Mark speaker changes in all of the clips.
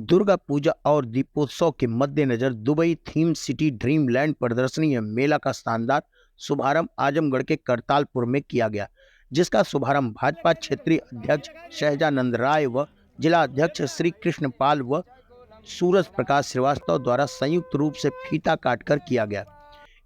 Speaker 1: दुर्गा पूजा और दीपोत्सव के मद्देनजर दुबई थीम सिटी ड्रीमलैंड प्रदर्शनी एवं मेला का शानदार शुभारंभ आजमगढ़ के करतालपुर में किया गया, जिसका शुभारंभ भाजपा क्षेत्रीय अध्यक्ष शहजानंद राय व जिला अध्यक्ष श्री कृष्णपाल व सूरज प्रकाश श्रीवास्तव द्वारा संयुक्त रूप से फीता काटकर किया गया।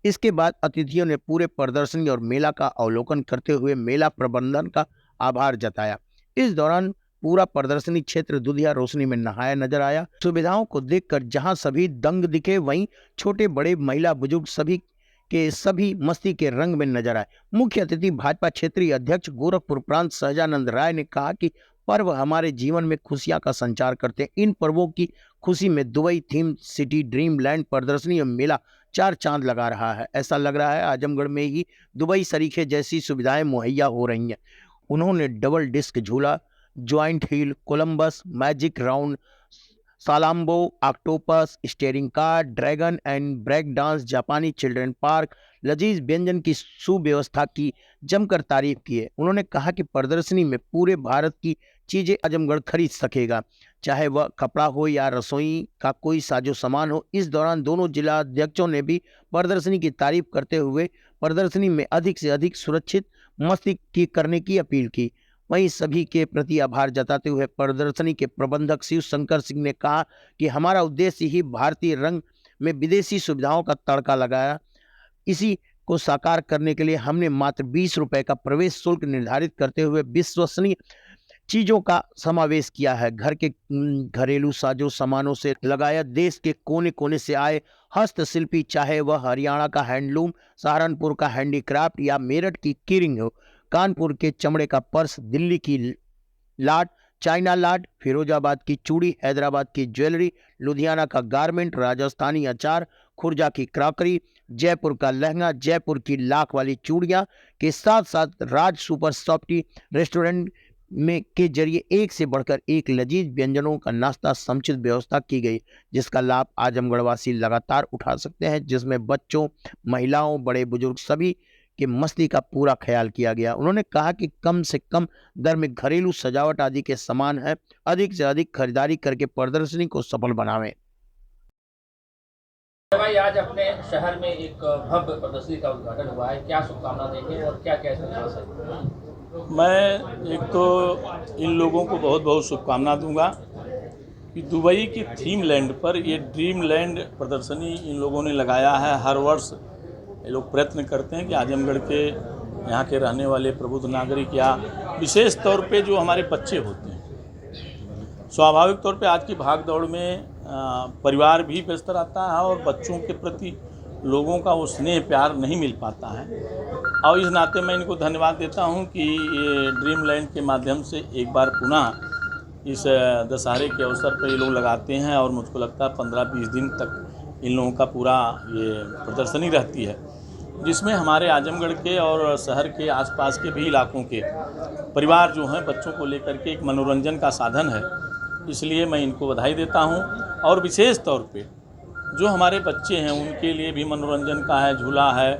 Speaker 1: इसके बाद अतिथियों ने पूरे प्रदर्शनी और मेला का अवलोकन करते हुए मेला प्रबंधन का आभार जताया। इस दौरान पूरा प्रदर्शनी क्षेत्र दुधिया रोशनी में नहाया नजर आया। सुविधाओं को देखकर जहां सभी दंग दिखे, वहीं छोटे बड़े महिला बुजुर्ग सभी मस्ती के रंग में नजर आए। मुख्य अतिथि भाजपा क्षेत्रीय अध्यक्ष गोरखपुर प्रांत शहजानंद राय ने कहा कि पर्व हमारे जीवन में खुशियां का संचार करते हैं। इन पर्वों की खुशी में दुबई थीम सिटी ड्रीमलैंड प्रदर्शनी और मेला चार चांद लगा रहा है। ऐसा लग रहा है आजमगढ़ में ही दुबई सरीखे जैसी सुविधाएं मुहैया हो रही हैं। उन्होंने डबल डिस्क झूला, giant wheel, Columbus, magic round, Salambo, octopus, steering car, dragon and break dance, जापानी चिल्ड्रन पार्क, लजीज व्यंजन की सुव्यवस्था की जमकर तारीफ की है। उन्होंने कहा कि प्रदर्शनी में पूरे भारत की चीजें आजमगढ़ खरीद सकेगा, चाहे वह कपड़ा हो या रसोई का कोई साजो सामान हो। इस दौरान दोनों जिला अध्यक्षों ने भी प्रदर्शनी की तारीफ करते हुए प्रदर्शनी में अधिक से अधिक सुरक्षित मस्ती करने की अपील की। वहीं सभी के प्रति आभार जताते हुए प्रदर्शनी के प्रबंधक शिव शंकर सिंह ने कहा कि हमारा उद्देश्य ही भारतीय रंग में विदेशी सुविधाओं का तड़का लगाया। इसी को साकार करने के लिए हमने मात्र 20 रुपए का प्रवेश शुल्क निर्धारित करते हुए विश्वसनीय चीजों का समावेश किया है। घर के घरेलू साजो सामानों से लगाया देश के कोने कोने से आए हस्तशिल्पी, चाहे वह हरियाणा का हैंडलूम, सहारनपुर का हैंडीक्राफ्ट या मेरठ की कीरिंग हो, कानपुर के चमड़े का पर्स, दिल्ली की लाट, चाइना लाट, फिरोजाबाद की चूड़ी, हैदराबाद की ज्वेलरी, लुधियाना का गारमेंट, राजस्थानी अचार, खुर्जा की क्रॉकरी, जयपुर का लहंगा, जयपुर की लाख वाली चूड़ियां के साथ साथ राज सुपर सॉफ्टी रेस्टोरेंट में के जरिए एक से बढ़कर एक लजीज व्यंजनों का नाश्ता समुचित व्यवस्था की गई, जिसका लाभ आजमगढ़वासी लगातार उठा सकते हैं, जिसमें बच्चों, महिलाओं, बड़े बुजुर्ग सभी कि मस्ती का पूरा ख्याल किया गया। उन्होंने कहा कि कम से कम दर में घरेलू सजावट आदि के सामान है, अधिक से अधिक खरीदारी करके प्रदर्शनी को सफल बनावें।
Speaker 2: भाई, आज अपने शहर में एक भव्य प्रदर्शनी का उद्घाटन हुआ है, क्या शुभकामना देंगे और क्या क्या संदेश है?
Speaker 3: मैं एक तो इन लोगों को बहुत बहुत शुभकामना दूंगा कि दुबई की थीम लैंड पर ये ड्रीम लैंड प्रदर्शनी इन लोगों ने लगाया है। हर वर्ष ये लोग प्रयत्न करते हैं कि आजमगढ़ के यहाँ के रहने वाले प्रबुद्ध नागरिक या विशेष तौर पे जो हमारे बच्चे होते हैं, स्वाभाविक तौर पे आज की भाग दौड़ में परिवार भी व्यस्त रहता है और बच्चों के प्रति लोगों का वो स्नेह प्यार नहीं मिल पाता है। और इस नाते मैं इनको धन्यवाद देता हूँ कि ये ड्रीम लैंड के माध्यम से एक बार पुनः इस दशहरे के अवसर पर ये लोग लगाते हैं और मुझको लगता है 15-20 दिन तक इन लोगों का पूरा ये प्रदर्शनी रहती है, जिसमें हमारे आजमगढ़ के और शहर के आसपास के भी इलाकों के परिवार जो हैं बच्चों को लेकर के एक मनोरंजन का साधन है। इसलिए मैं इनको बधाई देता हूं और विशेष तौर पे जो हमारे बच्चे हैं उनके लिए भी मनोरंजन का है, झूला है,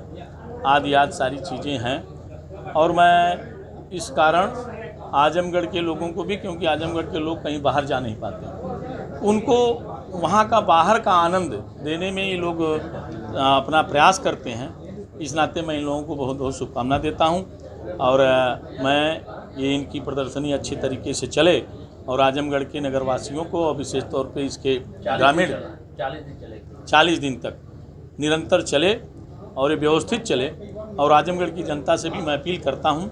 Speaker 3: आदि सारी चीज़ें हैं। और मैं इस कारण आजमगढ़ के लोगों को भी, क्योंकि आजमगढ़ के लोग कहीं बाहर जा नहीं पाते, उनको वहाँ का बाहर का आनंद देने में ये लोग अपना प्रयास करते हैं। इस नाते मैं इन लोगों को बहुत बहुत शुभकामना देता हूं और मैं ये इनकी प्रदर्शनी अच्छी तरीके से चले और आजमगढ़ के नगरवासियों को और विशेष तौर पे इसके ग्रामीण 40 दिन तक निरंतर चले और ये व्यवस्थित चले। और आजमगढ़ की जनता से भी मैं अपील करता हूं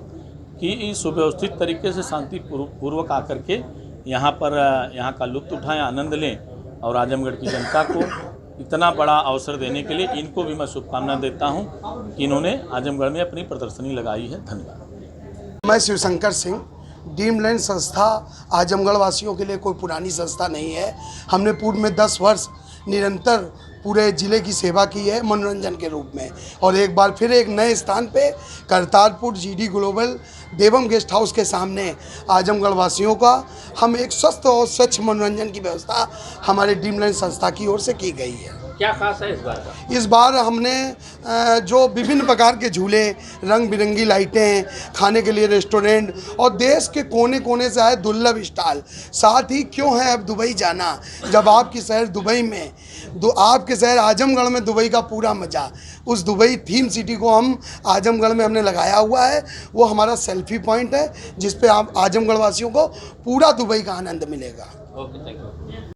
Speaker 3: कि इस सुव्यवस्थित तरीके से शांतिपूर्वक आकर के यहाँ का लुत्फ़ उठाएं, आनंद लें। और आजमगढ़ की जनता को इतना बड़ा अवसर देने के लिए इनको भी मैं शुभकामना देता हूं कि इन्होंने आजमगढ़ में अपनी प्रदर्शनी लगाई है। धन्यवाद।
Speaker 4: मैं शिवशंकर सिंह। ड्रीमलैंड संस्था आजमगढ़ वासियों के लिए कोई पुरानी संस्था नहीं है। हमने पूर्व में 10 वर्ष निरंतर पूरे ज़िले की सेवा की है मनोरंजन के रूप में, और एक बार फिर एक नए स्थान पे करतारपुर GD ग्लोबल देवम गेस्ट हाउस के सामने आजमगढ़ वासियों का हम एक स्वस्थ और स्वच्छ मनोरंजन की व्यवस्था हमारे ड्रीमलैंड संस्था की ओर से की गई है।
Speaker 2: क्या खास है इस बार का?
Speaker 4: इस बार हमने जो विभिन्न प्रकार के झूले, रंग बिरंगी लाइटें, खाने के लिए रेस्टोरेंट और देश के कोने कोने से आए दुर्लभ स्टॉल, साथ ही क्यों है अब दुबई जाना, जब आपकी शहर दुबई में आपके शहर आजमगढ़ में दुबई का पूरा मज़ा, उस दुबई थीम सिटी को हम आजमगढ़ में हमने लगाया हुआ है। वो हमारा सेल्फी पॉइंट है जिस पे आप आजमगढ़ वासियों को पूरा दुबई का आनंद मिलेगा।
Speaker 2: Okay, thank you.